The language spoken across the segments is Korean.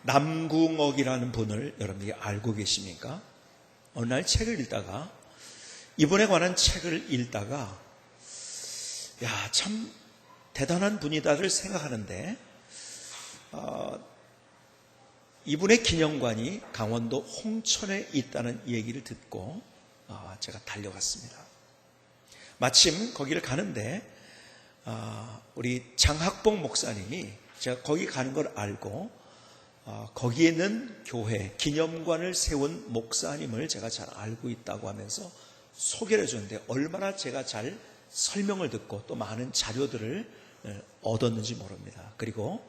남궁옥이라는 분을 여러분들이 알고 계십니까? 어느 날 책을 읽다가, 이분에 관한 책을 읽다가 참 대단한 분이다를 생각하는데, 이분의 기념관이 강원도 홍천에 있다는 얘기를 듣고 제가 달려갔습니다. 마침 거기를 가는데 우리 장학봉 목사님이 제가 거기 가는 걸 알고 거기에 있는 교회 기념관을 세운 목사님을 제가 잘 알고 있다고 하면서 소개를 해줬는데, 얼마나 제가 잘 설명을 듣고 또 많은 자료들을 얻었는지 모릅니다. 그리고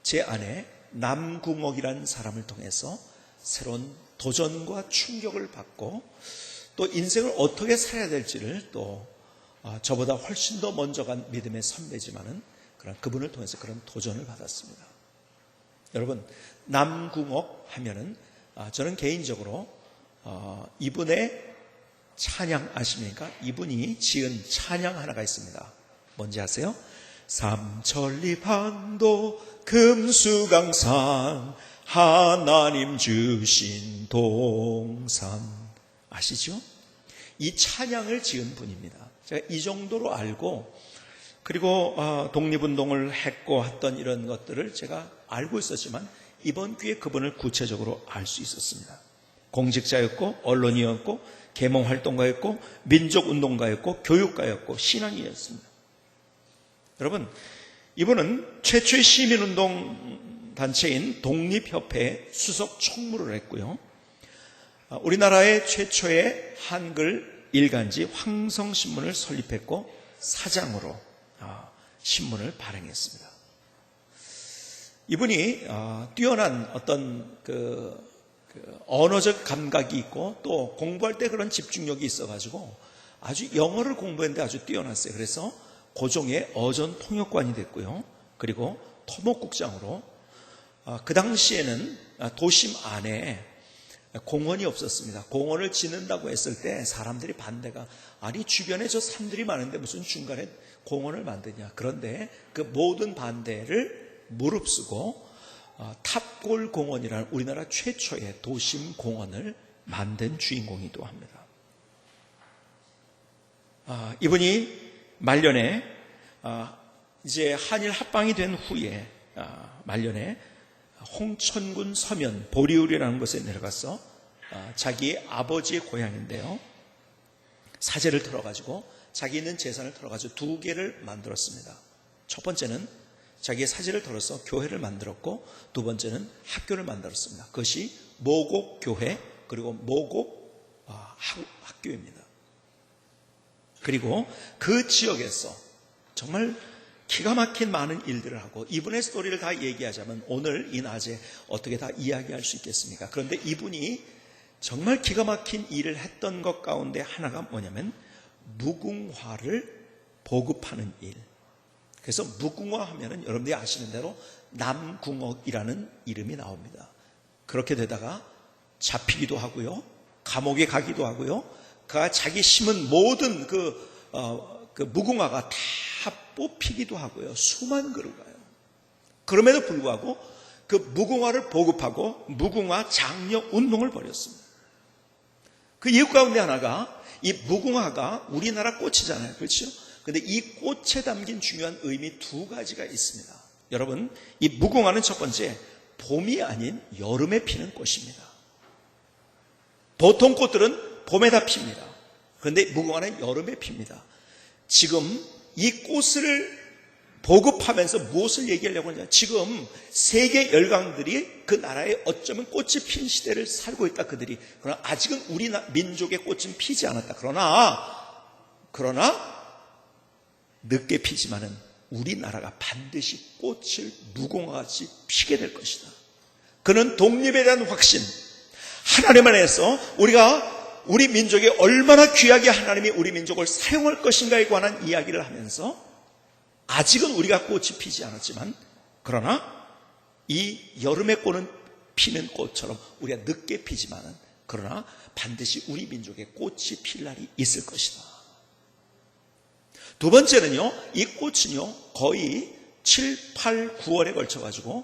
제 안에 남궁옥이라는 사람을 통해서 새로운 도전과 충격을 받고 또 인생을 어떻게 살아야 될지를 또 저보다 훨씬 더 먼저 간 믿음의 선배지만은 그분을 통해서 그런 도전을 받았습니다. 여러분, 남궁옥 하면은 저는 개인적으로 이분의 찬양 아십니까? 이분이 지은 찬양 하나가 있습니다. 뭔지 아세요? 삼천리 반도 금수강산 하나님 주신 동산, 아시죠? 이 찬양을 지은 분입니다. 제가 이 정도로 알고, 그리고 독립운동을 했고 했던 이런 것들을 제가 알고 있었지만 이번 기회에 그분을 구체적으로 알 수 있었습니다. 공직자였고 언론이었고 계몽활동가였고 민족운동가였고 교육가였고 신앙인이었습니다. 여러분, 이분은 최초의 시민운동 단체인 독립협회에 수석 총무를 했고요, 우리나라의 최초의 한글 일간지 황성신문을 설립했고 사장으로 신문을 발행했습니다. 이분이 뛰어난 어떤 언어적 감각이 있고 또 공부할 때 그런 집중력이 있어가지고 아주 영어를 공부했는데 아주 뛰어났어요. 그래서 고종의 어전 통역관이 됐고요, 그리고 토목국장으로, 그 당시에는 도심 안에 공원이 없었습니다. 공원을 짓는다고 했을 때 사람들이 반대가, 아니 주변에 저 산들이 많은데 무슨 중간에 공원을 만드냐. 그런데 그 모든 반대를 무릅쓰고 탑골공원이라는 우리나라 최초의 도심 공원을 만든 주인공이기도 합니다. 이분이 말년에 이제 한일 합방이 된 후에 말년에 홍천군 서면 보리울이라는 곳에 내려가서 자기의 아버지의 고향인데요, 사제를 털어가지고 자기 있는 재산을 털어가지고 두 개를 만들었습니다. 첫 번째는 자기의 사제를 털어서 교회를 만들었고, 두 번째는 학교를 만들었습니다. 그것이 모곡교회 그리고 모곡 학교입니다. 그리고 그 지역에서 정말 기가 막힌 많은 일들을 하고, 이분의 스토리를 다 얘기하자면 오늘 이 낮에 어떻게 다 이야기할 수 있겠습니까? 그런데 이분이 정말 기가 막힌 일을 했던 것 가운데 하나가 뭐냐면 무궁화를 보급하는 일. 그래서 무궁화 하면은 여러분들이 아시는 대로 남궁옥이라는 이름이 나옵니다. 그렇게 되다가 잡히기도 하고요, 감옥에 가기도 하고요, 그가 자기 심은 모든 그 무궁화가 다 뽑히기도 하고요, 수만 그루 가요. 그럼에도 불구하고 그 무궁화를 보급하고 무궁화 장려 운동을 벌였습니다. 그 이유 가운데 하나가, 이 무궁화가 우리나라 꽃이잖아요, 그렇죠? 그런데 이 꽃에 담긴 중요한 의미 두 가지가 있습니다. 여러분, 이 무궁화는 첫 번째, 봄이 아닌 여름에 피는 꽃입니다. 보통 꽃들은 봄에 다 핍니다. 그런데 무궁화는 여름에 핍니다. 지금 이 꽃을 보급하면서 무엇을 얘기하려고 하냐, 지금 세계 열강들이 그 나라에 어쩌면 꽃이 핀 시대를 살고 있다, 그들이. 그러나 아직은 우리 민족의 꽃은 피지 않았다. 그러나 늦게 피지만은 우리나라가 반드시 꽃을 무궁화같이 피게 될 것이다. 그는 독립에 대한 확신, 하나님 안에서 우리 민족이 얼마나 귀하게 하나님이 우리 민족을 사용할 것인가에 관한 이야기를 하면서, 아직은 우리가 꽃이 피지 않았지만 그러나 이 여름에 피는 꽃처럼 우리가 늦게 피지만은 그러나 반드시 우리 민족의 꽃이 필 날이 있을 것이다. 두 번째는요, 이 꽃은요 거의 7, 8, 9월에 걸쳐가지고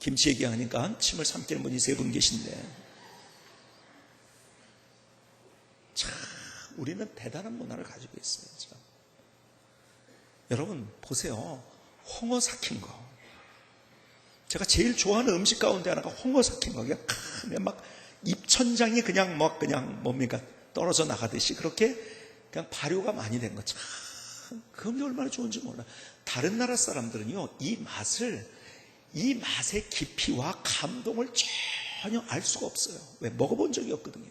김치 얘기하니까 침을 삼키는 분이 3분 계신데, 참 우리는 대단한 문화를 가지고 있어요. 참. 여러분 보세요. 홍어 삭힌 거. 제가 제일 좋아하는 음식 가운데 하나가 홍어 삭힌 거. 그냥 막 입천장이 그냥 뭡니까 떨어져 나가듯이 그렇게 그냥 발효가 많이 된 거. 참 그 음식 얼마나 좋은지 몰라. 다른 나라 사람들은요 이 맛의 깊이와 감동을 전혀 알 수가 없어요. 왜? 먹어본 적이 없거든요.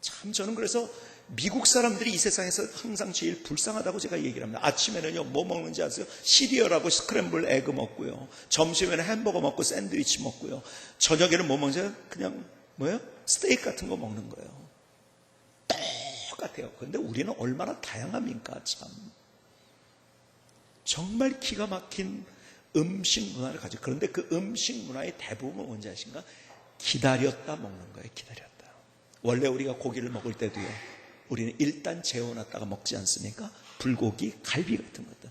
참 저는 그래서 미국 사람들이 이 세상에서 항상 제일 불쌍하다고 제가 얘기를 합니다. 아침에는요 뭐 먹는지 아세요? 시리얼하고 스크램블 에그 먹고요, 점심에는 햄버거 먹고 샌드위치 먹고요, 저녁에는 뭐 먹는지 그냥 뭐예요? 스테이크 같은 거 먹는 거예요. 똑같아요. 그런데 우리는 얼마나 다양합니까? 참 정말 기가 막힌 음식 문화를 가지고, 그런데 그 음식 문화의 대부분은 뭔지 아십니까? 기다렸다 먹는 거예요. 기다렸다. 원래 우리가 고기를 먹을 때도요 우리는 일단 재워놨다가 먹지 않습니까? 불고기, 갈비 같은 것들.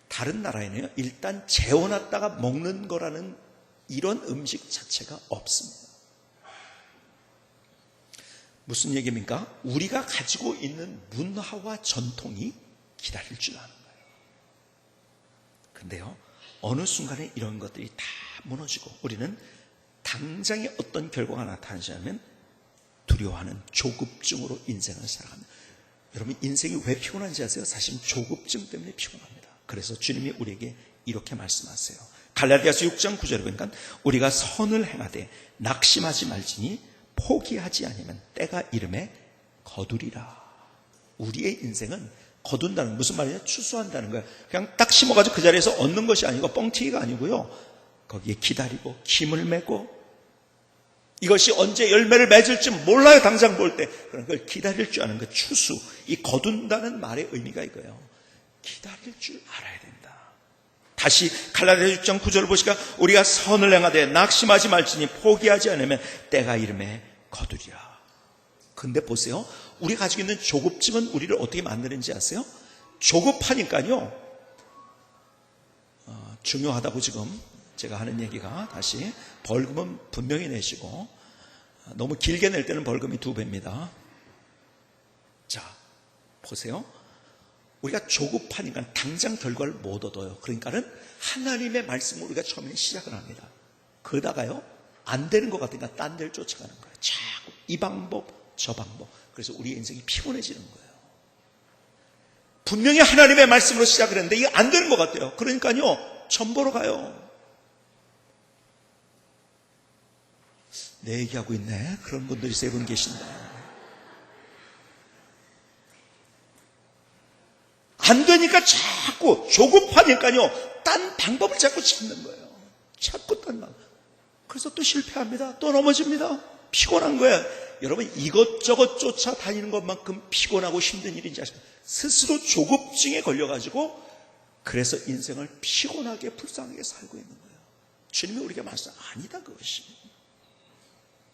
다른 나라에는요 일단 재워놨다가 먹는 거라는 이런 음식 자체가 없습니다. 무슨 얘기입니까? 우리가 가지고 있는 문화와 전통이 기다릴 줄 아는 거예요. 근데요 어느 순간에 이런 것들이 다 무너지고 우리는 당장에 어떤 결과가 나타나냐면 두려워하는 조급증으로 인생을 살아갑니다. 여러분 인생이 왜 피곤한지 아세요? 사실 조급증 때문에 피곤합니다. 그래서 주님이 우리에게 이렇게 말씀하세요. 갈라디아서 6장 9절에 보니까 우리가 선을 행하되 낙심하지 말지니 포기하지 않으면 때가 이름에 거두리라. 우리의 인생은 거둔다는, 무슨 말이냐? 추수한다는 거예요. 그냥 딱 심어가지고 그 자리에서 얻는 것이 아니고 뻥튀기가 아니고요 거기에 기다리고 김을 메고, 이것이 언제 열매를 맺을지 몰라요. 당장 볼 때. 그런 걸 기다릴 줄 아는 그 추수, 이 거둔다는 말의 의미가 이거예요. 기다릴 줄 알아야 된다. 다시 갈라디아 6장 9절을 보시니까 우리가 선을 행하되 낙심하지 말지니 포기하지 않으면 때가 이름에 거두리라. 근데 보세요. 우리가 가지고 있는 조급증은 우리를 어떻게 만드는지 아세요? 조급하니까요 중요하다고 지금 제가 하는 얘기가, 다시 벌금은 분명히 내시고, 너무 길게 낼 때는 벌금이 2배입니다. 자 보세요. 우리가 조급하니까 당장 결과를 못 얻어요. 그러니까는 하나님의 말씀을 우리가 처음에 시작을 합니다. 그러다가요 안 되는 것 같으니까 딴 데를 쫓아가는 거예요. 자꾸 이 방법 저 방법. 그래서 우리 인생이 피곤해지는 거예요. 분명히 하나님의 말씀으로 시작을 했는데 이게 안 되는 것 같아요. 그러니까요 전 보러 가요. 내 얘기하고 있네. 그런 분들이 3분 계신다. 안 되니까 자꾸 조급하니까요 딴 방법을 자꾸 찾는 거예요. 자꾸 딴 방법. 그래서 또 실패합니다. 또 넘어집니다. 피곤한 거예요. 여러분 이것저것 쫓아다니는 것만큼 피곤하고 힘든 일인지 아십니까? 스스로 조급증에 걸려가지고 그래서 인생을 피곤하게 불쌍하게 살고 있는 거예요. 주님이 우리가 말씀 아니다 그것이.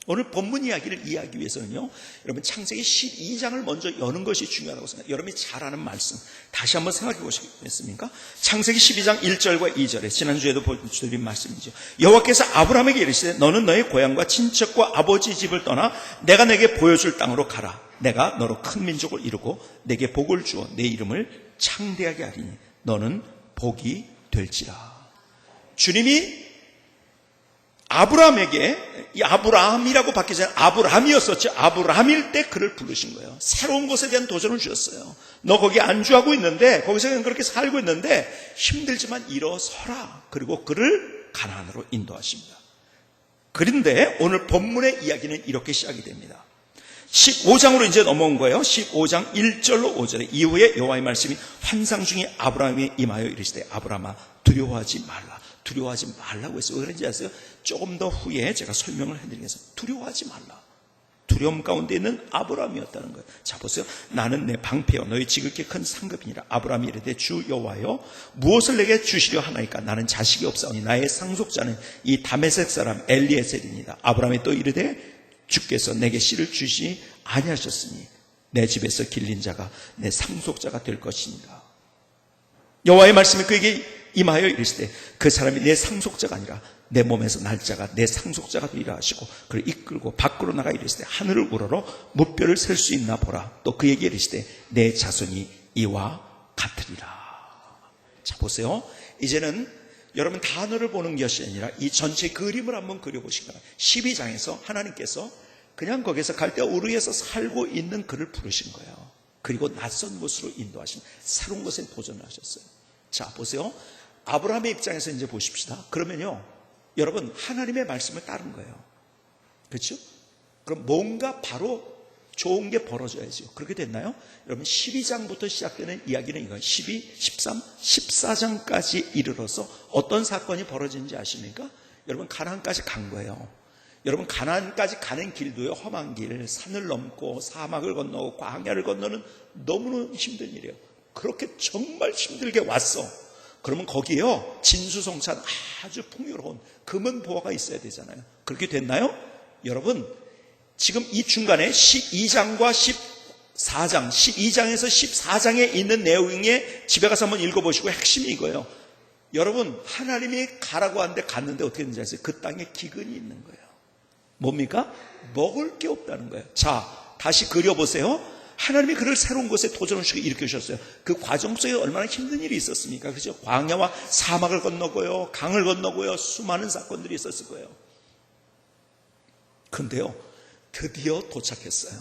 오늘 본문 이야기를 이해하기 위해서는요 여러분 창세기 12장을 먼저 여는 것이 중요하다고 생각해요. 여러분이 잘 아는 말씀 다시 한번 생각해 보시겠습니까? 창세기 12장 1절과 2절에 지난주에도 보여드린 말씀이죠. 여호와께서 아브라함에게 이르시되 너는 너의 고향과 친척과 아버지 집을 떠나 내가 내게 보여줄 땅으로 가라. 내가 너로 큰 민족을 이루고 내게 복을 주어 내 이름을 창대하게 하리니 너는 복이 될지라. 주님이 아브라함에게, 이 아브라함이라고 바뀌지 않아요. 아브라함이었었죠. 아브라함일 때 그를 부르신 거예요. 새로운 것에 대한 도전을 주셨어요. 너 거기 안주하고 있는데, 거기서 그냥 그렇게 살고 있는데 힘들지만 일어서라. 그리고 그를 가나안으로 인도하십니다. 그런데 오늘 본문의 이야기는 이렇게 시작이 됩니다. 15장으로 이제 넘어온 거예요. 15장 1절로 5절에 이후에 여호와의 말씀이 환상 중에 아브라함에 임하여 이르시되 아브라함아 두려워하지 말라. 두려워하지 말라고 했어요. 왜 그런지 아세요? 조금 더 후에 제가 설명을 해드리겠습니다. 두려워하지 말라. 두려움 가운데 있는 아브라함이었다는 거예요. 자 보세요. 나는 내 방패여 너희 지극히 큰 상급이니라. 아브라함이 이르되 주 여호와여 무엇을 내게 주시려 하나이까? 나는 자식이 없사오니 나의 상속자는 이 다메섹 사람 엘리에셀이니라. 아브라함이 또 이르되 주께서 내게 씨를 주시 아니하셨으니 내 집에서 길린 자가 내 상속자가 될 것이니라. 여호와의 말씀이 그에게 임하여 이르시되 그 사람이 내 상속자가 아니라 내 몸에서 날짜가 내 상속자가 되리라 하시고 그를 이끌고 밖으로 나가 이르시되 하늘을 우러러 무뼈를 셀 수 있나 보라. 또 그에게 이르시되 내 자손이 이와 같으리라. 자, 보세요. 이제는 여러분 단어를 보는 것이 아니라 이 전체 그림을 한번 그려보시거나 12장에서 하나님께서 그냥 거기서 갈대아 우르에서 살고 있는 그를 부르신 거예요. 그리고 낯선 곳으로 인도하신 새로운 것에 도전을 하셨어요. 자, 보세요. 아브라함의 입장에서 이제 보십시다. 그러면요, 여러분 하나님의 말씀을 따른 거예요. 그렇죠? 그럼 뭔가 바로 좋은 게 벌어져야죠. 그렇게 됐나요? 여러분 12장부터 시작되는 이야기는 이거예요. 12, 13, 14장까지 이르러서 어떤 사건이 벌어진지 아십니까? 여러분 가나안까지 간 거예요. 여러분 가나안까지 가는 길도요, 험한 길, 산을 넘고 사막을 건너고 광야를 건너는 너무너무 힘든 일이에요. 그렇게 정말 힘들게 왔어. 그러면 거기에요 진수성찬 아주 풍요로운 금은 보화가 있어야 되잖아요. 그렇게 됐나요? 여러분 지금 이 중간에 12장과 14장 12장에서 14장에 있는 내용에 집에 가서 한번 읽어보시고 핵심이 이거예요. 여러분 하나님이 가라고 하는데 갔는데 어떻게 됐는지 아세요? 그 땅에 기근이 있는 거예요. 뭡니까? 먹을 게 없다는 거예요. 자, 다시 그려보세요. 하나님이 그를 새로운 곳에 도전하시고 일으키셨어요. 그 과정 속에 얼마나 힘든 일이 있었습니까? 그죠? 광야와 사막을 건너고요, 강을 건너고요, 수많은 사건들이 있었을 거예요. 그런데요, 드디어 도착했어요.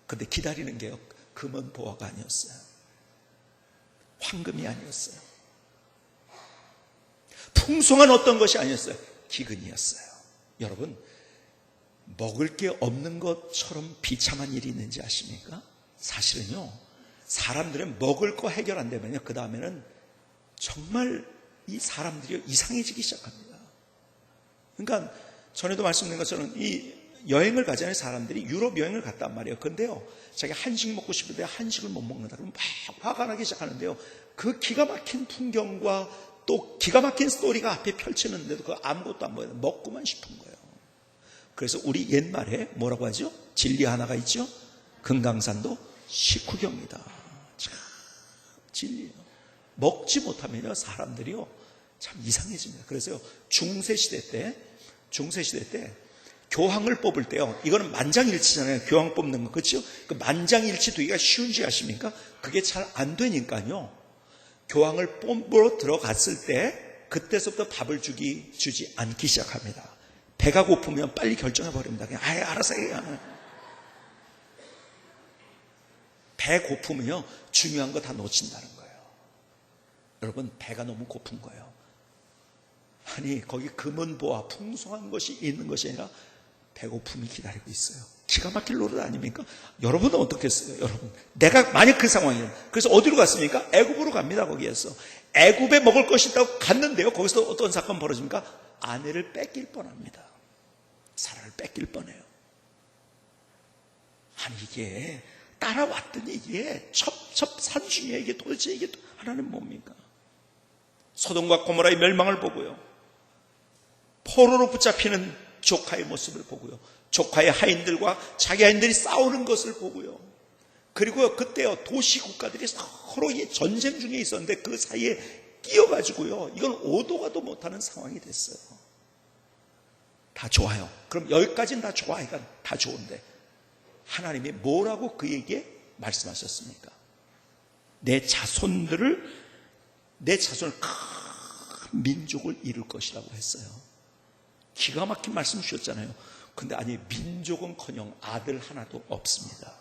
근데 기다리는 게요, 금은 보화가 아니었어요. 황금이 아니었어요. 풍성한 어떤 것이 아니었어요. 기근이었어요. 여러분, 먹을 게 없는 것처럼 비참한 일이 있는지 아십니까? 사실은요, 사람들은 먹을 거 해결 안 되면요, 그 다음에는 정말 이 사람들이 이상해지기 시작합니다. 그러니까 전에도 말씀드린 것처럼 이 여행을 가잖아요. 사람들이 유럽 여행을 갔단 말이에요. 그런데요, 자기 한식 먹고 싶은데 한식을 못 먹는다 그러면 막 화가 나기 시작하는데요, 그 기가 막힌 풍경과 또 기가 막힌 스토리가 앞에 펼치는데도 그 아무것도 안 보여요. 먹고만 싶은 거예요. 그래서 우리 옛말에 뭐라고 하죠? 진리 하나가 있죠? 금강산도 식후경이다. 참 진리예요. 먹지 못하면요, 사람들이요 참 이상해집니다. 그래서요, 중세시대 때 교황을 뽑을 때요, 이거는 만장일치잖아요. 교황 뽑는 거, 그렇죠? 그 만장일치 되기가 쉬운지 아십니까? 그게 잘 안 되니까요, 교황을 뽑으러 들어갔을 때 그때서부터 밥을 주지 않기 시작합니다. 배가 고프면 빨리 결정해 버립니다. 그냥 알아서 해. 배 고프면요, 중요한 거 다 놓친다는 거예요. 여러분, 배가 너무 고픈 거예요. 아니, 거기 금은 보화 풍성한 것이 있는 것이 아니라 배고픔이 기다리고 있어요. 기가 막힐 노릇 아닙니까? 여러분은 어떻겠어요? 여러분, 내가 만약 그 상황이에요. 그래서 어디로 갔습니까? 애굽으로 갑니다. 거기에서 애굽에 먹을 것이 있다고 갔는데요, 거기서 어떤 사건 벌어집니까? 아내를 뺏길 뻔합니다. 사라를 뺏길 뻔해요. 아니, 이게 따라왔더니 이게 첩산중에 이게 도대체 이게 하나는 뭡니까? 소돔과 고모라의 멸망을 보고요, 포로로 붙잡히는 조카의 모습을 보고요, 조카의 하인들과 자기 하인들이 싸우는 것을 보고요, 그리고 그때요, 도시 국가들이 서로 전쟁 중에 있었는데 그 사이에 끼어가지고요, 이건 오도 가도 못하는 상황이 됐어요. 다 좋아요. 그럼 여기까지는 다 좋아. 다 좋은데 하나님이 뭐라고 그에게 말씀하셨습니까? 내 자손을 큰 민족을 이룰 것이라고 했어요. 기가 막힌 말씀 주셨잖아요. 근데 아니, 민족은커녕 아들 하나도 없습니다.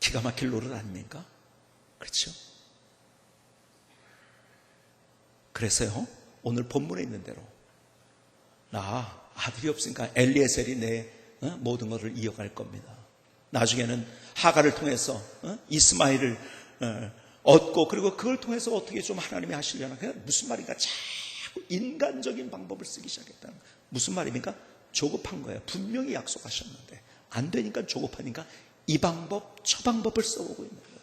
기가 막힐 노릇 아닙니까? 그렇죠? 그래서요, 오늘 본문에 있는 대로 나 아들이 없으니까 엘리에셀이 내 모든 것을 이어갈 겁니다. 나중에는 하가를 통해서 이스마엘을 얻고, 그리고 그걸 통해서 어떻게 좀 하나님이 하시려나. 그냥 무슨 말인가, 자꾸 인간적인 방법을 쓰기 시작했다는 거예요. 무슨 말입니까? 조급한 거예요. 분명히 약속하셨는데 안 되니까 조급하니까 이 방법 저 방법을 써보고 있는 거예요.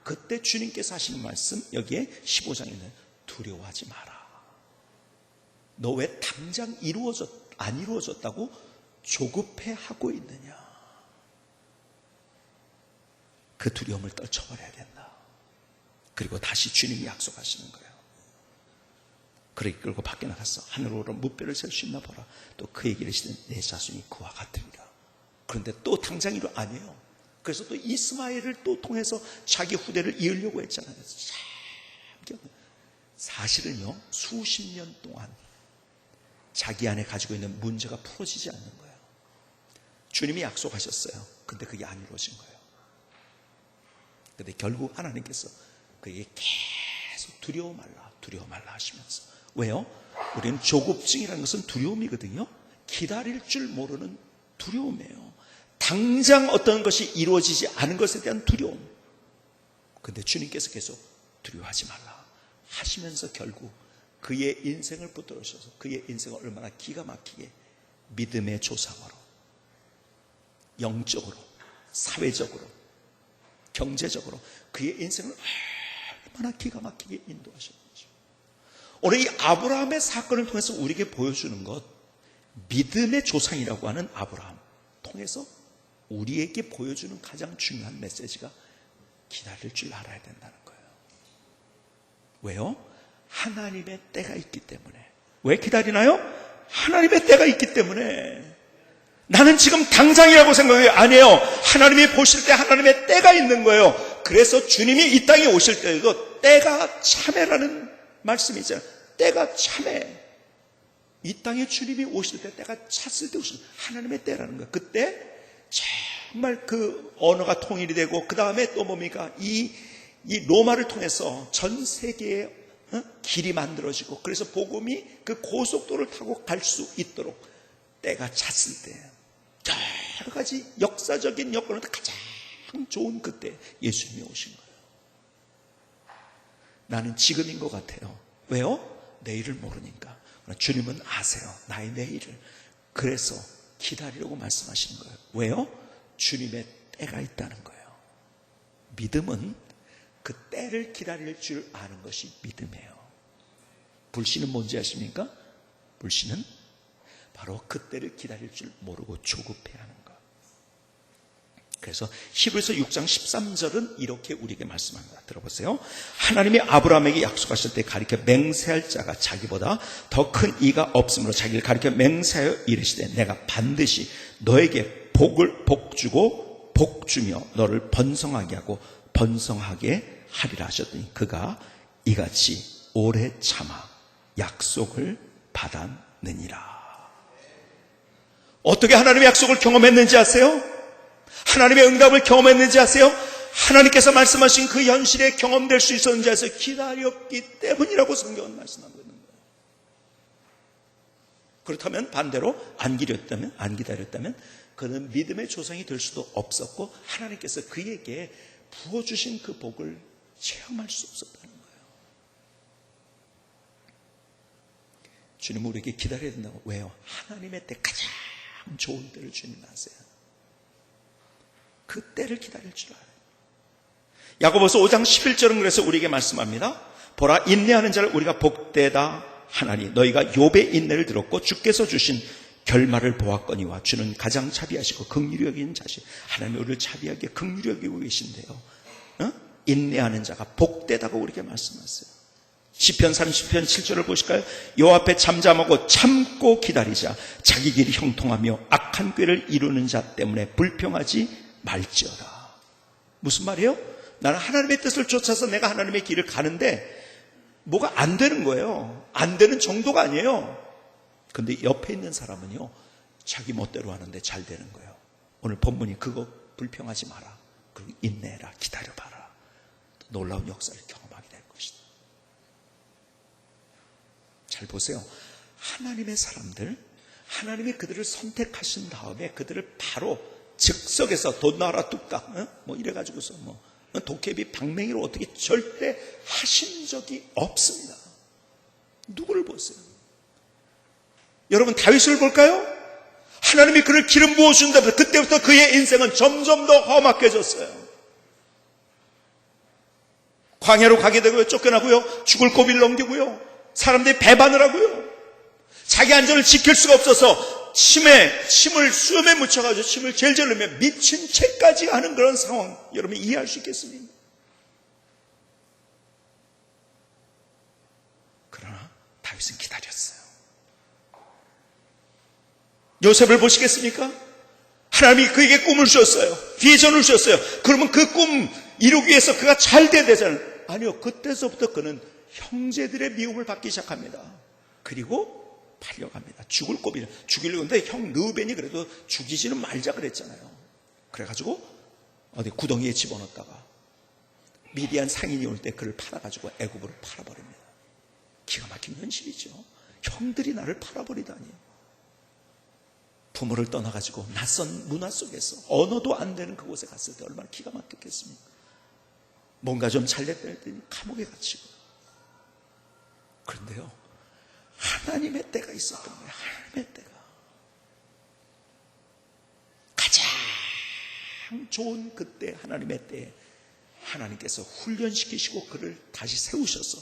그때 주님께서 하시는 말씀, 여기에 15장에 있는 두려워하지 마라. 너 왜 당장 안 이루어졌다고 조급해하고 있느냐. 그 두려움을 떨쳐버려야 된다. 그리고 다시 주님이 약속하시는 거예요. 그렇게 끌고 밖에 나가서 하늘으로 무뼈를 셀 수 있나 보라. 또 그에게 이르시되 내 자손이 그와 같으리라. 그런데 또 당장 이로 아니에요. 그래서 또 이스마엘을 또 통해서 자기 후대를 이으려고 했잖아요. 사실은요, 수십 년 동안 자기 안에 가지고 있는 문제가 풀어지지 않는 거예요. 주님이 약속하셨어요. 근데 그게 안 이루어진 거예요. 근데 결국 하나님께서 그에게 계속 두려워 말라 하시면서. 왜요? 우리는 조급증이라는 것은 두려움이거든요. 기다릴 줄 모르는 두려움이에요. 당장 어떤 것이 이루어지지 않은 것에 대한 두려움. 근데 주님께서 계속 두려워하지 말라 하시면서 결국 그의 인생을 붙들으셔서 그의 인생을 얼마나 기가 막히게 믿음의 조상으로, 영적으로, 사회적으로, 경제적으로 그의 인생을 얼마나 기가 막히게 인도하셨는지. 오늘 이 아브라함의 사건을 통해서 우리에게 보여주는 것, 믿음의 조상이라고 하는 아브라함 통해서 우리에게 보여주는 가장 중요한 메시지가 기다릴 줄 알아야 된다는 거예요. 왜요? 하나님의 때가 있기 때문에. 왜 기다리나요? 하나님의 때가 있기 때문에. 나는 지금 당장이라고 생각해요. 아니에요. 하나님이 보실 때 하나님의 때가 있는 거예요. 그래서 주님이 이 땅에 오실 때도 때가 참회라는 말씀이 있잖아요. 때가 참회. 이 땅에 주님이 오실 때 때가 찼을 때 오실 때 하나님의 때라는 거예요. 그때 정말 그 언어가 통일이 되고 그 다음에 또 뭡니까? 이 로마를 통해서 전 세계에 길이 만들어지고 그래서 복음이 그 고속도로를 타고 갈 수 있도록 때가 찼을 때 여러 가지 역사적인 여건을 가장 좋은 그때 예수님이 오신 거예요. 나는 지금인 것 같아요. 왜요? 내일을 모르니까. 주님은 아세요. 나의 내일을. 그래서 기다리라고 말씀하시는 거예요. 왜요? 주님의 때가 있다는 거예요. 믿음은 그 때를 기다릴 줄 아는 것이 믿음이에요. 불신은 뭔지 아십니까? 불신은 바로 그 때를 기다릴 줄 모르고 조급해하는 것. 그래서 히브리서 6장 13절은 이렇게 우리에게 말씀합니다. 들어보세요. 하나님이 아브라함에게 약속하실 때 가리켜 맹세할 자가 자기보다 더 큰 이가 없으므로 자기를 가리켜 맹세하여 이르시되 내가 반드시 너에게 복 주고 복 주며 너를 번성하게 하고 번성하게 하리라 하셨더니 그가 이같이 오래 참아 약속을 받았느니라. 어떻게 하나님의 약속을 경험했는지 아세요? 하나님의 응답을 경험했는지 아세요? 하나님께서 말씀하신 그 현실에 경험될 수 있었는지 아세요? 기다렸기 때문이라고 성경은 말씀하고 있는 거예요. 그렇다면 반대로 안 기다렸다면 그는 믿음의 조상이 될 수도 없었고 하나님께서 그에게 부어주신 그 복을 체험할 수 없었다는 거예요. 주님은 우리에게 기다려야 된다고. 왜요? 하나님의 때 가장 좋은 때를 주님 아세요. 그 때를 기다릴 줄 알아요. 야고보서 5장 11절은 그래서 우리에게 말씀합니다. 보라, 인내하는 자를 우리가 복되다 하나니 너희가 욥의 인내를 들었고 주께서 주신 결말을 보았거니와 주는 가장 자비하시고 긍휼히 여기는 자신. 하나님이 우리를 자비하게 긍휼히 여기고 계신데요. 인내하는 자가 복되다고 우리에게 말씀하세요. 시편 30편 7절을 보실까요? 여호와 앞에 잠잠하고 참고 기다리자. 자기 길이 형통하며 악한 꾀를 이루는 자 때문에 불평하지 말지어다. 무슨 말이에요? 나는 하나님의 뜻을 쫓아서 내가 하나님의 길을 가는데 뭐가 안 되는 거예요. 안 되는 정도가 아니에요. 근데 옆에 있는 사람은요, 자기 멋대로 하는데 잘 되는 거예요. 오늘 본문이 그거 불평하지 마라. 그리고 인내해라. 기다려봐라. 놀라운 역사를 경험하게 될 것이다. 잘 보세요. 하나님의 사람들, 하나님이 그들을 선택하신 다음에 그들을 바로 즉석에서 돈 나라 뚝딱 뭐 이래가지고서 뭐 도깨비 방맹이로 어떻게 절대 하신 적이 없습니다. 누구를 보세요? 여러분 다윗을 볼까요? 하나님이 그를 기름 부어준다면서 그때부터 그의 인생은 점점 더 험악해졌어요. 광야로 가게 되고요, 쫓겨나고요, 죽을 고비를 넘기고요, 사람들이 배반을 하고요, 자기 안전을 지킬 수가 없어서 침을 수염에 묻혀가지고 침을 jel젤 흘리며 미친 채까지 하는 그런 상황, 여러분이 이해할 수 있겠습니까? 그러나 다윗은 기다렸어요. 요셉을 보시겠습니까? 하나님이 그에게 꿈을 주셨어요. 비전을 주셨어요. 그러면 그 꿈 이루기 위해서 그가 잘 돼야 되잖아요. 아니요, 그때서부터 그는 형제들의 미움을 받기 시작합니다. 그리고 팔려갑니다. 죽을 꼽이죠. 죽이려고 했는데 형 르우벤이 그래도 죽이지는 말자 그랬잖아요. 그래가지고 어디 구덩이에 집어넣었다가 미디안 상인이 올 때 그를 팔아가지고 애굽으로 팔아버립니다. 기가 막힌 현실이죠. 형들이 나를 팔아버리다니. 부모를 떠나가지고 낯선 문화 속에서 언어도 안 되는 그곳에 갔을 때 얼마나 기가 막혔겠습니까? 뭔가 좀 잘됐다 했더니 감옥에 갇히고. 그런데요, 하나님의 때가 있었던 거예요. 하나님의 때가. 가장 좋은 그때 하나님의 때에 하나님께서 훈련시키시고 그를 다시 세우셔서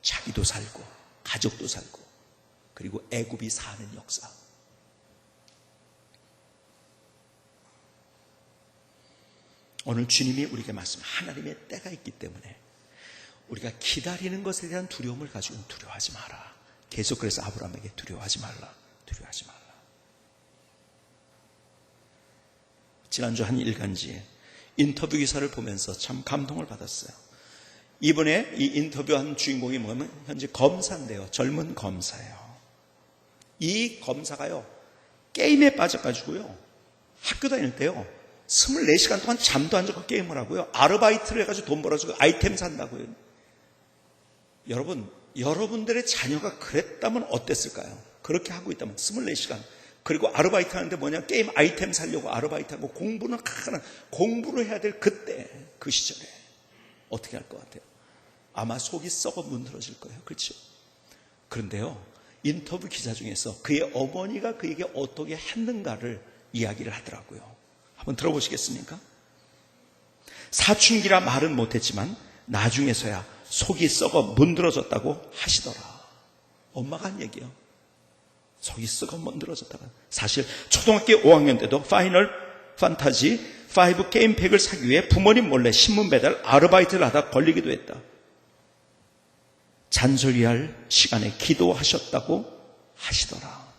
자기도 살고 가족도 살고 그리고 애굽이 사는 역사. 오늘 주님이 우리에게 말씀, 하나님의 때가 있기 때문에 우리가 기다리는 것에 대한 두려움을 가지고 두려워하지 마라. 계속 그래서 아브라함에게 두려워하지 말라. 두려워하지 말라. 지난주 한 일간지에 인터뷰 기사를 보면서 참 감동을 받았어요. 이번에 이 인터뷰한 주인공이 뭐냐면 현재 검사인데요. 젊은 검사예요. 이 검사가요, 게임에 빠져가지고요, 학교 다닐 때요 24시간 동안 잠도 안 자고 게임을 하고요, 아르바이트를 해가지고 돈 벌어주고 아이템 산다고요. 여러분들의 자녀가 그랬다면 어땠을까요? 그렇게 하고 있다면 24시간. 그리고 아르바이트 하는데 뭐냐, 게임 아이템 살려고 아르바이트하고 공부를 해야 될 그때, 그 시절에 어떻게 할 것 같아요? 아마 속이 썩어 문드러질 거예요. 그렇죠? 그런데요, 인터뷰 기자 중에서 그의 어머니가 그에게 어떻게 했는가를 이야기를 하더라고요. 한번 들어보시겠습니까? 사춘기라 말은 못했지만 나중에서야 속이 썩어 문드러졌다고 하시더라. 엄마가 한 얘기요. 속이 썩어 문드러졌다가. 사실 초등학교 5학년 때도 파이널 판타지 5 게임팩을 사기 위해 부모님 몰래 신문 배달 아르바이트를 하다 걸리기도 했다. 잔소리할 시간에 기도하셨다고 하시더라.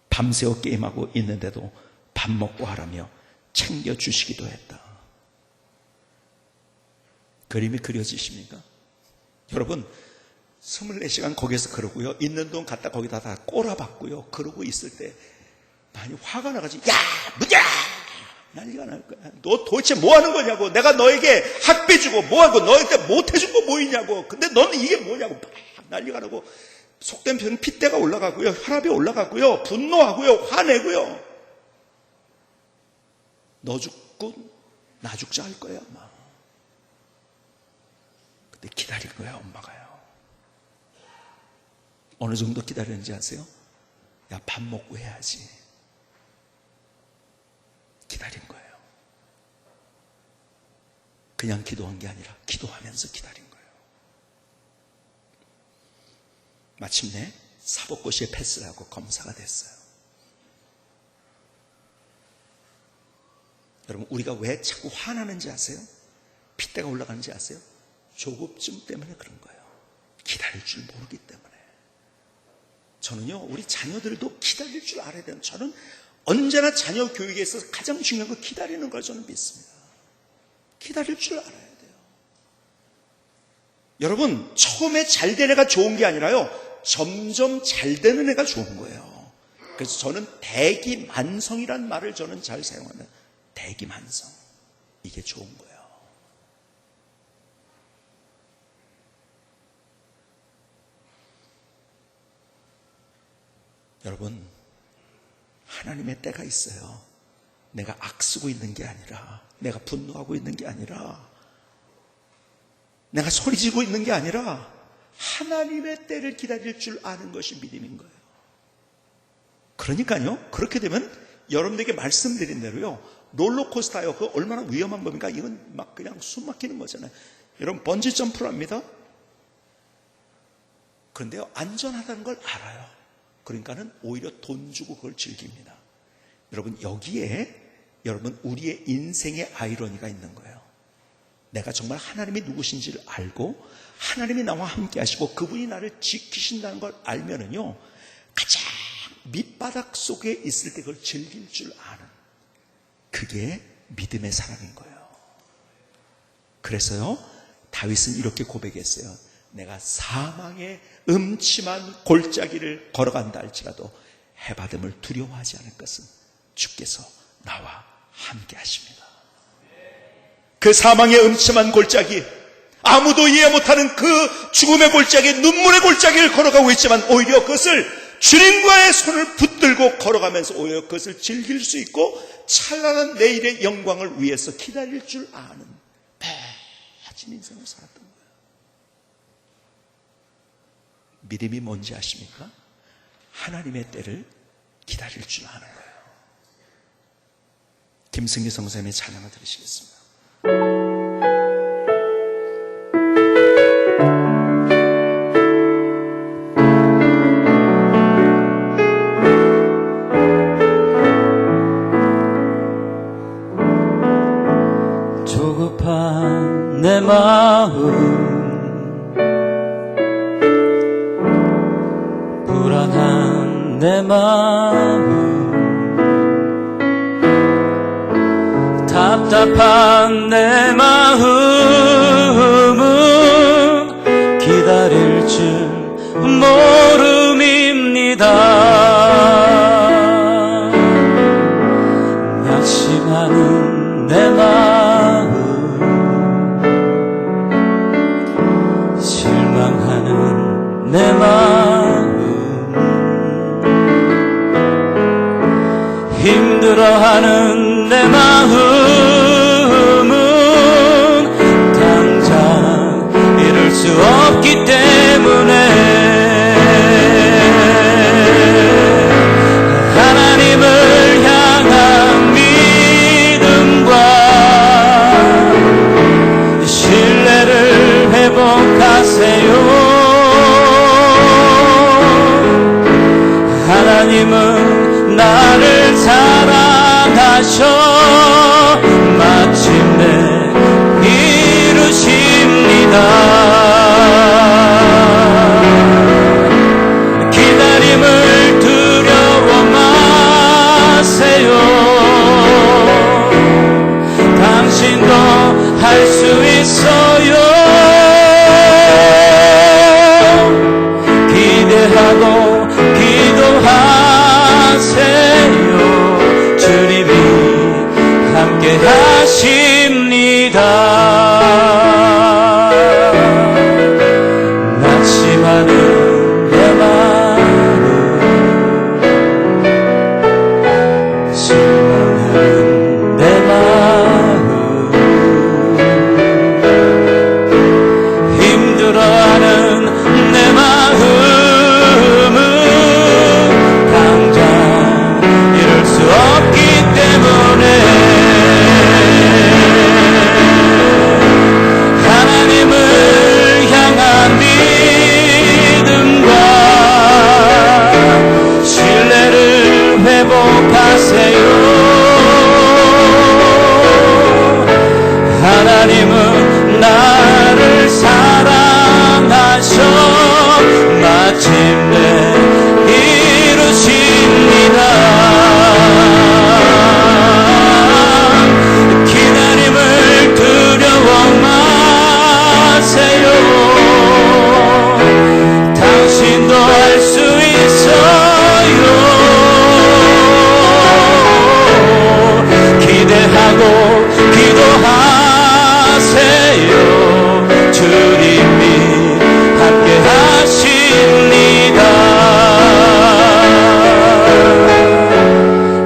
밤새워 게임하고 있는데도 밥 먹고 하라며 챙겨주시기도 했다. 그림이 그려지십니까? 여러분, 24시간 거기에서 그러고요, 있는 돈 갖다 거기다 다 꼬라박고요, 그러고 있을 때 많이 화가 나가지고, 야, 무자! 난리가 날 거야. 너 도대체 뭐 하는 거냐고. 내가 너에게 학비 주고 뭐하고 너한테 못 해준 거 뭐 있냐고. 근데 너는 이게 뭐냐고. 막 난리가 나고, 속된 표현 핏대가 올라가고요, 혈압이 올라가고요, 분노하고요, 화내고요. 너 죽고 나 죽자 할 거야 아마. 근데 기다린 거야 엄마가요. 어느 정도 기다렸는지 아세요? 야, 밥 먹고 해야지. 기다린 거예요. 그냥 기도한 게 아니라 기도하면서 기다린 거예요. 마침내 사법고시에 패스를 하고 검사가 됐어요. 여러분, 우리가 왜 자꾸 화나는지 아세요? 핏대가 올라가는지 아세요? 조급증 때문에 그런 거예요. 기다릴 줄 모르기 때문에. 저는요, 우리 자녀들도 기다릴 줄 알아야 돼요. 저는 언제나 자녀 교육에 있어서 가장 중요한 거 기다리는 걸 저는 믿습니다. 기다릴 줄 알아야 돼요. 여러분, 처음에 잘 된 애가 좋은 게 아니라요, 점점 잘 되는 애가 좋은 거예요. 그래서 저는 대기만성이란 말을 저는 잘 사용합니다. 대기만성. 이게 좋은 거예요. 여러분, 하나님의 때가 있어요. 내가 악쓰고 있는 게 아니라, 내가 분노하고 있는 게 아니라, 내가 소리지고 있는 게 아니라 하나님의 때를 기다릴 줄 아는 것이 믿음인 거예요. 그러니까요, 그렇게 되면 여러분들에게 말씀드린 대로요, 롤러코스터요, 그거 얼마나 위험한 겁니까? 이건 막 그냥 숨 막히는 거잖아요. 여러분, 번지 점프를 합니다. 그런데요, 안전하다는 걸 알아요. 그러니까는 오히려 돈 주고 그걸 즐깁니다. 여러분, 여기에 여러분 우리의 인생의 아이러니가 있는 거예요. 내가 정말 하나님이 누구신지를 알고 하나님이 나와 함께 하시고 그분이 나를 지키신다는 걸 알면은요, 가장 밑바닥 속에 있을 때 그걸 즐길 줄 아는, 그게 믿음의 사람인 거예요. 그래서요, 다윗은 이렇게 고백했어요. 내가 사망의 음침한 골짜기를 걸어간다 할지라도 해받음을 두려워하지 않을 것은 주께서 나와 함께 하십니다. 그 사망의 음침한 골짜기, 아무도 이해 못하는 그 죽음의 골짜기, 눈물의 골짜기를 걸어가고 있지만 오히려 그것을 주님과의 손을 붙들고 걸어가면서 오히려 그것을 즐길 수 있고 찬란한 내일의 영광을 위해서 기다릴 줄 아는 매진 인생을 살았던 거예요. 믿음이 뭔지 아십니까? 하나님의 때를 기다릴 줄 아는 거예요. 김승기 성사님의 찬양을 들으시겠습니다. 조급한 내 마음, 불안한 내 마음, 답답한 내 마음은 기다릴 줄 모릅니다. 낙심하는 내 마음, 실망하는 내 마음, 힘들어하는 내 마음은 당장 이룰 수 없기 때문에 하나님을 향한 믿음과 신뢰를 회복하세요. 하나님은 나를 사랑하셔 마침내 이루십니다. 기다림을 두려워 마세요. 당신도 할 수 있어요. 기대하고 기도하세요. 주님이 함께 하십니다. 낙심하는 내 마음, 실망하는 내 마음, 힘들어하는 내 마음은 당장 이룰 수 없기 때문에 하나님을 향한 믿음과 신뢰를 회복하세요. 하나님은 나를 사랑하셔 마침내 이루십니다. 기다림을 두려워 마세요. 당신도 할 수 있어요. 기대하고 기도하세요. 주님이 함께 하십니다.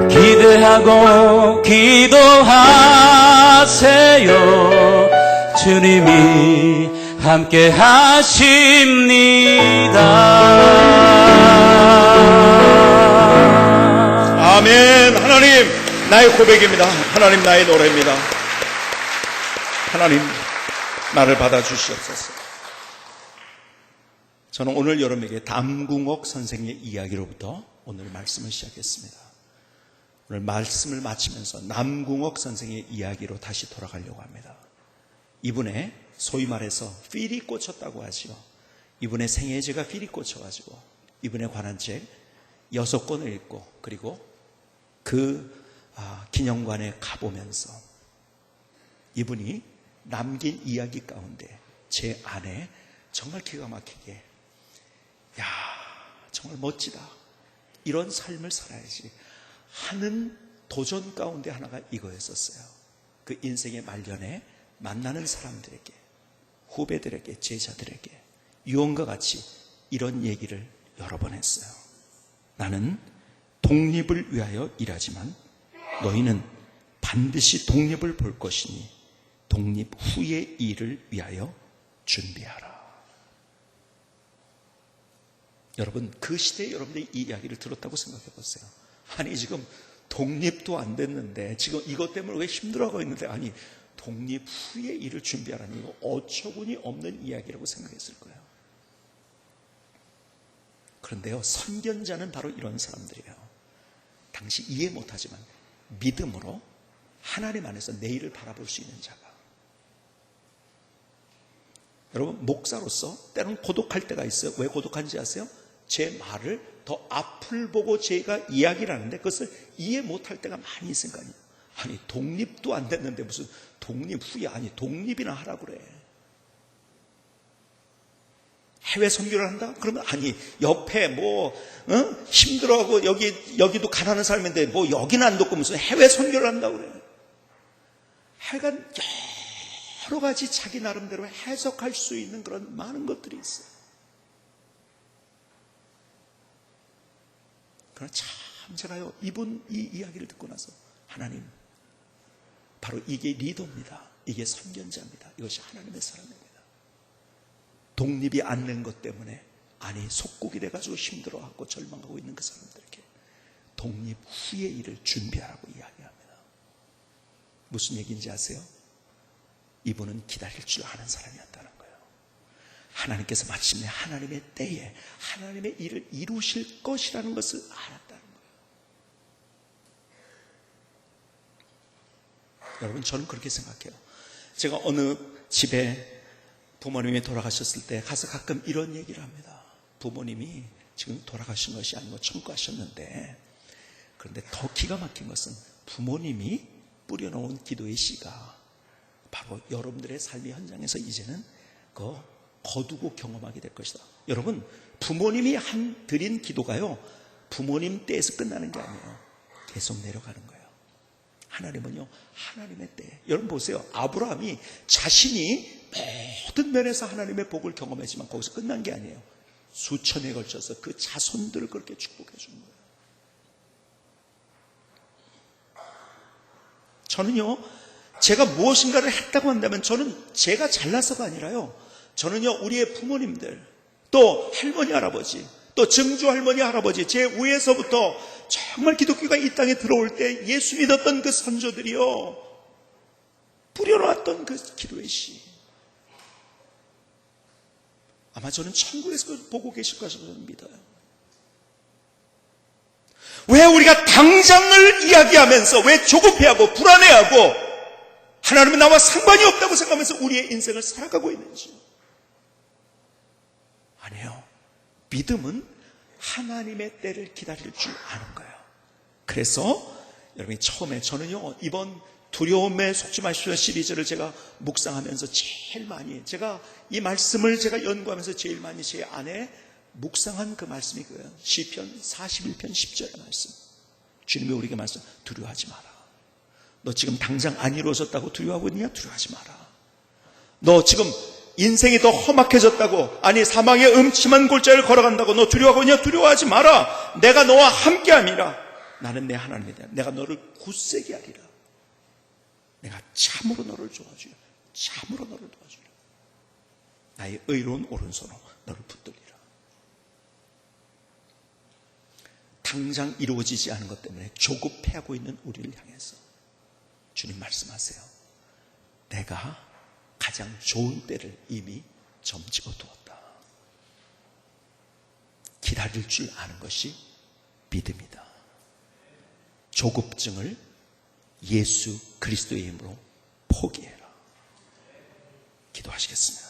기대하고 기도하세요. 주님이 함께 하십니다. 아멘. 하나님, 나의 고백입니다. 하나님, 나의 노래입니다. 하나님, 나를 받아주시옵소서. 저는 오늘 여러분에게 남궁옥 선생의 이야기로부터 오늘 말씀을 시작했습니다. 오늘 말씀을 마치면서 남궁옥 선생의 이야기로 다시 돌아가려고 합니다. 이분의 소위 말해서 필이 꽂혔다고 하지요. 이분의 생애제가 필이 꽂혀가지고 이분에 관한 책 6권을 읽고 그리고 그 기념관에 가보면서 이분이 남긴 이야기 가운데 제 안에 정말 기가 막히게 야 정말 멋지다, 이런 삶을 살아야지 하는 도전 가운데 하나가 이거였었어요. 그 인생의 말년에 만나는 사람들에게, 후배들에게, 제자들에게 유언과 같이 이런 얘기를 여러 번 했어요. 나는 독립을 위하여 일하지만 너희는 반드시 독립을 볼 것이니 독립 후의 일을 위하여 준비하라. 여러분, 그 시대에 여러분들이 이 이야기를 들었다고 생각해 보세요. 아니 지금 독립도 안 됐는데 지금 이것 때문에 왜 힘들어하고 있는데, 아니 독립 후의 일을 준비하라니 이거 어처구니 없는 이야기라고 생각했을 거예요. 그런데요, 선견자는 바로 이런 사람들이에요. 당시 이해 못하지만 믿음으로 하나님 안에서 내일을 바라볼 수 있는 자가. 여러분, 목사로서 때로는 고독할 때가 있어요. 왜 고독한지 아세요? 제 말을 더 앞을 보고 제가 이야기를 하는데 그것을 이해 못할 때가 많이 있으니까요. 아니 독립도 안 됐는데 무슨 독립 후에, 아니 독립이나 하라고 그래. 해외 선교를 한다? 그러면 아니 옆에 뭐 힘들어하고 여기도 가난한 사람인데 뭐 여기는 안 돕고 무슨 해외 선교를 한다고 그래. 하여간 여러 가지 자기 나름대로 해석할 수 있는 그런 많은 것들이 있어요. 그러나 참 제가요, 이분 이 이야기를 듣고 나서 하나님, 바로 이게 리더입니다. 이게 선견자입니다. 이것이 하나님의 사람입니다. 독립이 안 된 것 때문에 아니 속국이 돼가지고 힘들어하고 절망하고 있는 그 사람들에게 독립 후의 일을 준비하라고 이야기합니다. 무슨 얘기인지 아세요? 이분은 기다릴 줄 아는 사람이었다는 거예요. 하나님께서 마침내 하나님의 때에 하나님의 일을 이루실 것이라는 것을 알았다는 거예요. 여러분, 저는 그렇게 생각해요. 제가 어느 집에 부모님이 돌아가셨을 때 가서 가끔 이런 얘기를 합니다. 부모님이 지금 돌아가신 것이 아니고 청구하셨는데, 그런데 더 기가 막힌 것은 부모님이 뿌려놓은 기도의 씨가 바로 여러분들의 삶의 현장에서 이제는 그 거두고 경험하게 될 것이다. 여러분, 부모님이 드린 기도가요, 부모님 때에서 끝나는 게 아니에요. 계속 내려가는 거예요. 하나님은요, 하나님의 때. 여러분 보세요. 아브라함이 자신이 모든 면에서 하나님의 복을 경험했지만 거기서 끝난 게 아니에요. 수천에 걸쳐서 그 자손들을 그렇게 축복해 준 거예요. 저는요, 제가 무엇인가를 했다고 한다면 저는 제가 잘나서가 아니라요, 저는요 우리의 부모님들, 또 할머니 할아버지, 또 증조 할머니 할아버지, 제 위에서부터 정말 기독교가 이 땅에 들어올 때 예수 믿었던 그 선조들이요, 뿌려놨던 그 기도의 씨, 아마 저는 천국에서 보고 계실 것이라고 저는 믿어요. 왜 우리가 당장을 이야기하면서 왜 조급해하고 불안해하고 하나님은 나와 상관이 없다고 생각하면서 우리의 인생을 살아가고 있는지. 아니에요. 믿음은 하나님의 때를 기다릴 줄 아는 거예요. 그래서 여러분이 처음에, 저는요 이번 두려움에 속지 마십시오 시리즈를 제가 묵상하면서 제일 많이, 제가 이 말씀을 제가 연구하면서 제일 많이 제 안에 묵상한 그 말씀이 그거예요. 시편 41편 10절의 말씀. 주님이 우리에게 말씀, 두려워하지 마라. 너 지금 당장 안 이루어졌다고 두려워하고 있냐? 두려워하지 마라. 너 지금 인생이 더 험악해졌다고, 아니 사망의 음침한 골짜기를 걸어간다고 너 두려워하고 있냐? 두려워하지 마라. 내가 너와 함께함이라. 나는 내 하나님이다. 내가 너를 굳세게 하리라. 내가 참으로 너를 도와주리라. 참으로 너를 도와주리라. 나의 의로운 오른손으로 너를 붙들리라. 당장 이루어지지 않은 것 때문에 조급해하고 있는 우리를 향해서 주님 말씀하세요. 내가 가장 좋은 때를 이미 점찍어 두었다. 기다릴 줄 아는 것이 믿음이다. 조급증을 예수 그리스도의 이름으로 포기해라. 기도하시겠습니다.